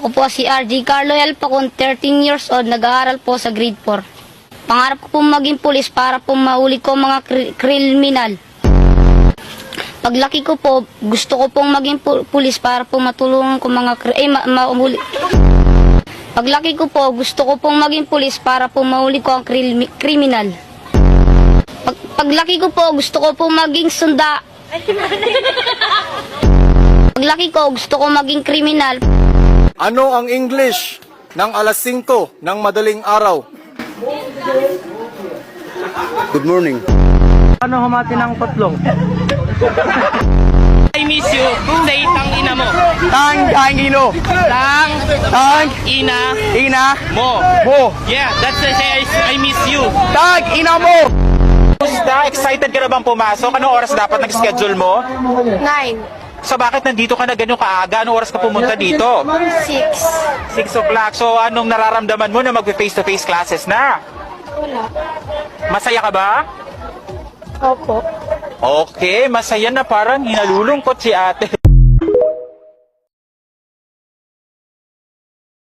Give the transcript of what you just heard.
Ako po si RJ Carlo Elpacon, 13 years old, nag-aaral po sa grade 4. Pangarap ko po maging pulis para po mahuli ko mga kriminal. Paglaki ko po, gusto ko pong maging pulis para po matulungan ko mga mahuli. Paglaki ko po, gusto ko pong maging pulis para po mahuli ko ang kriminal. Paglaki ko po, gusto ko pong maging sunda. Paglaki ko, gusto ko maging kriminal. Ano ang English ng alas 5 ng madaling araw? Good morning. Ano humati ng kotlong? I miss you. Say tang ina mo. Tang ino. Tang ina mo. Yeah, that's the say I miss you. Tang ina mo. Kumusta? Excited ka na bang pumasok? Anong oras dapat nag-schedule mo? 9, So bakit nandito ka na ganyan kaaga? Anong oras ka pumunta dito? 6. 6 o'clock. So anong nararamdaman mo na mag-face-to-face classes na? Wala. Masaya ka ba? Opo. Okay, masaya na, parang hinalulungkot si ate.